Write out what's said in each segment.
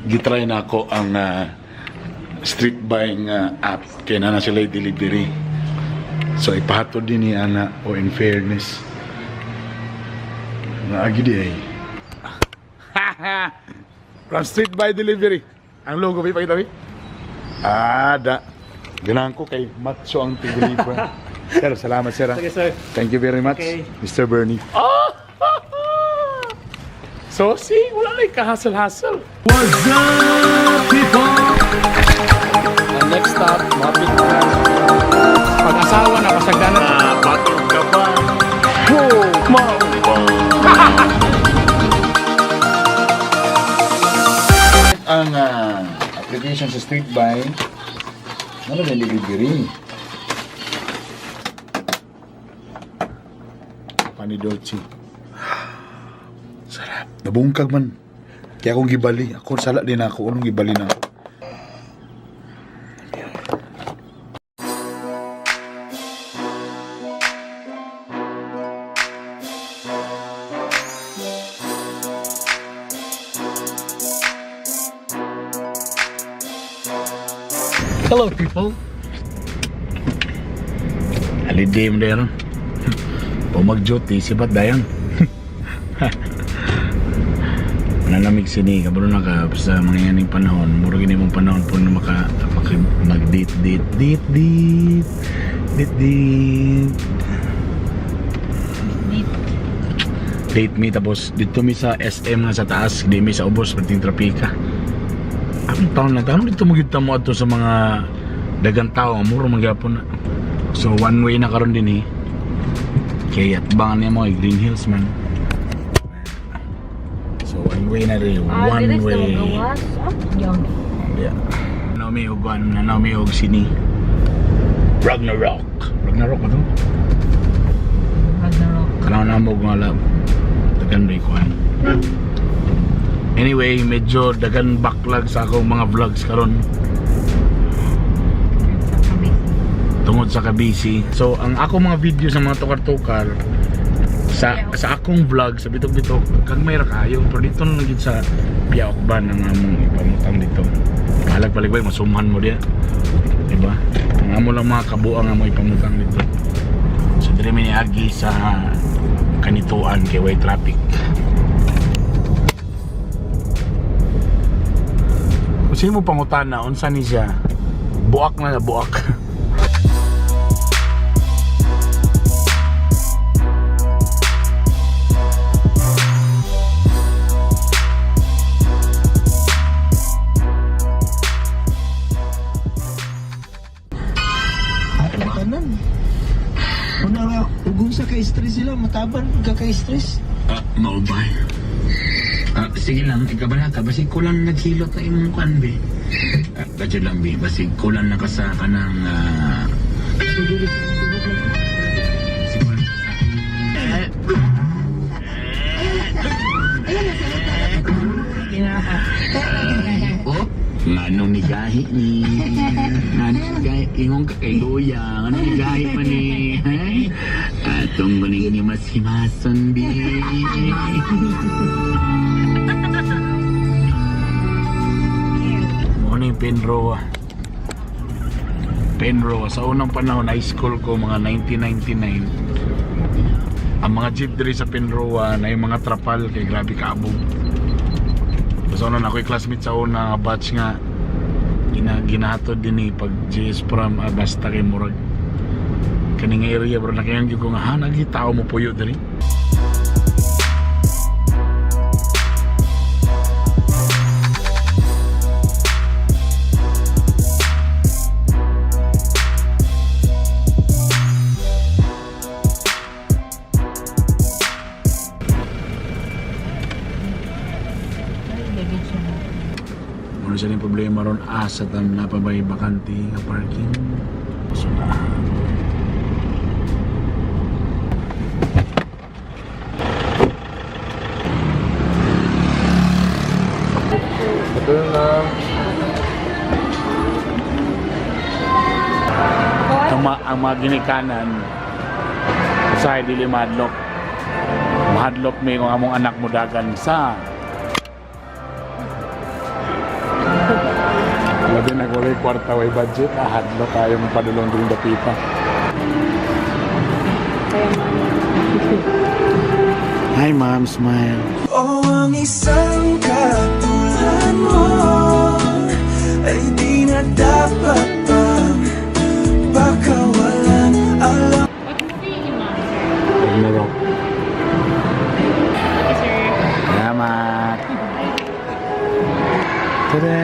gitry na ako ang street buying app kaya na sila delivery. So ipahatod din ni ana o in fairness naagi di ay from street buy delivery ang logo ba ipakita mi? Da ganahan ko kay macho ang deliver. Sir, salamat sir. Okay, sir. Thank you very much, Okay. Mr. Bernie. Oh! So, see, wala na yung kahasal-hasal. What's up, people? And next stop, mapit na. Pag-asawa na, pasagdanan. Batong ka ba? Oh, mama! Ang application sa Street Buy, ano na delivery? Panidolce. Sarap. Nabungkag man. Kaya akong gibali. Ako sala din ako. Anong gibali na ako? Hello, people. Holiday mo na o mag-duty, sibat dayang. Nalamig sini, kabalo na ka sa mga yaning panahon. Muro gini mong panahon po na mag-date. Date me, tapos dito mi sa SM na sa taas, di mi sa ubos, pating trapika. Ang taon na taon, dito magita mo ato sa mga dagang tao, muro magyapon na. So one way na karon din kaya atbangan niya mo ay Green Hills man. So one way na rin, one way. Yeah. Naomi Ogwan, Naomi Og sini. Ragnarok ba ito? Ragnarok. Kanaw na mo nga lang. Dagan rin ko. Anyway, medyo dagan backlog sa akong mga vlogs karon. Tungod sa kabisi. So, ang ako mga video sa mga tukar-tukar sa akong vlog sa Bitokbitok, kag may rakayo. Pero dito na naging sa Bitokban ang among ipamutang dito. Palag-palig-balik, masumhan mo diya. Diba? Ang amo lang mga kabuang among ipamutang dito. So, dire mi niagi sa kanituan kay way traffic. Kung sino mo pangutan na, unsa ni siya? Buak na buak. Ugong sa ka-stress sila, mataban ka ka-stress. Maubay. Sige lang, ikabala ka. Basig kulang naghilot na imong kanbe. Gadyo lang, bi. Basig kulang na ka sa kanang... Oh? Ngano ni gahi ni? Ngano ni gahi? Ingong kakailuya. Ngano ni gahi pa ni? Atong guning ni mas himason di. Ano yung Penroa. Sa unang panahon, high school ko, mga 1999. Ang mga jeep diri sa Penroa na yung mga trapal kay grabe kaabog. Basta una na ako'y classmate sa una batch nga ginahatod din pag JS Pram basta kay Murag kaning area bro nakayan gyud ko nga nagitao mo puyo diri. Ano siya yung problema ron asa tan napabay bakante nga parking. So na. Betul na. Ang mga ginikanan sa dili madlok. Mahadlok may kung among anak mo dagan sa Labi na kulay kwarta way budget. Hadlo tayo mapadulong din dapita. Hi ma'am, smile. O ang isang katulad mo ay di na dapat pang baka walang alam. Ragnarok. Salamat. Tada!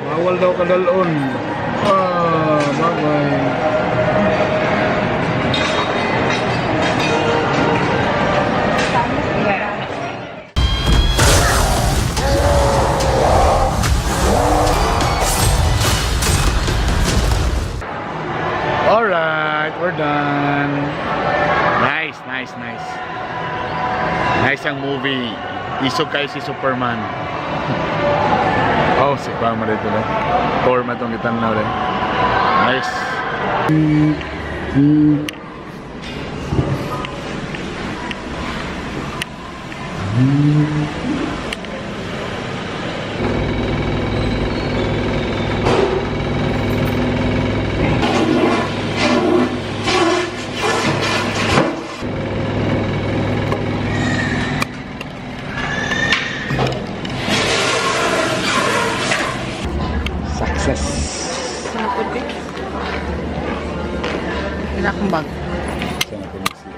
Bawal daw kadalon. Bye-bye. Alright, we're done. Nice. Nice ang movie. Isog kayo si Superman. Oh, si Pama dito na. Thor matong kitanaw rin. Nice. Success. Wala akong bag. Sana ko nagsiya.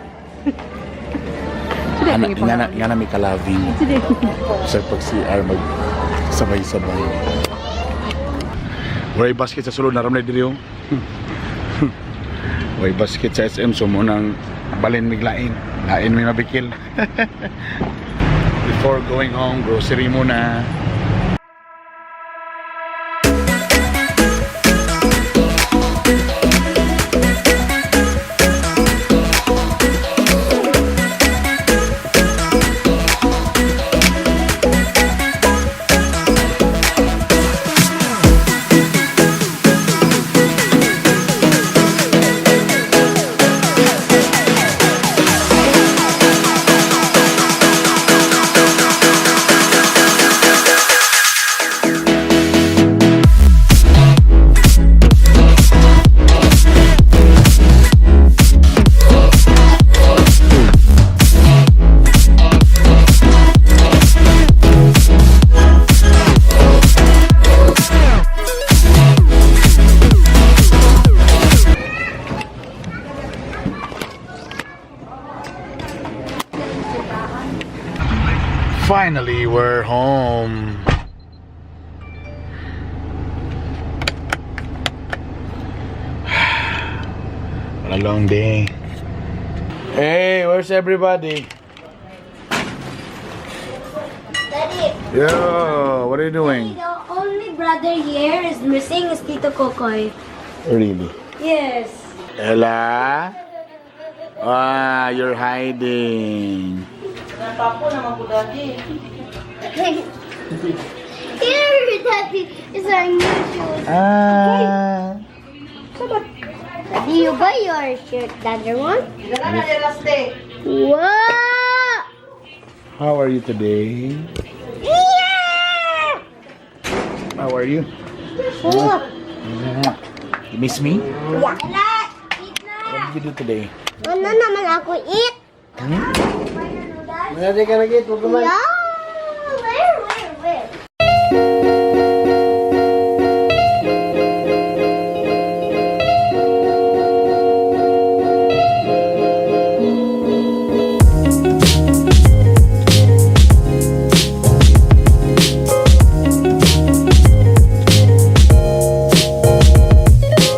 Nga na may kalabing. Sa pag-CR mag-sabay-sabay. Way basket sa sulod, naram na diri yung. Way basket sa SM, sumo nang balin miglain. Lain may mabikil. Before going home, grocery muna. Finally, we're home. What a long day. Hey, where's everybody? Daddy, Yo, what are you doing? the only brother here is missing is Tito Kokoy. Really? Yes. Ella? Ah, you're hiding. Here, Daddy, is our new shoes. Ah. Daddy, you buy your shirt, the other one? Wow! How are you today? Yeah! How are you? Oh. You miss me? Yeah. Eat na! What did you do today? Ano naman ako eat? Hmm? Manati ka na git, huwag ka man. Yeah?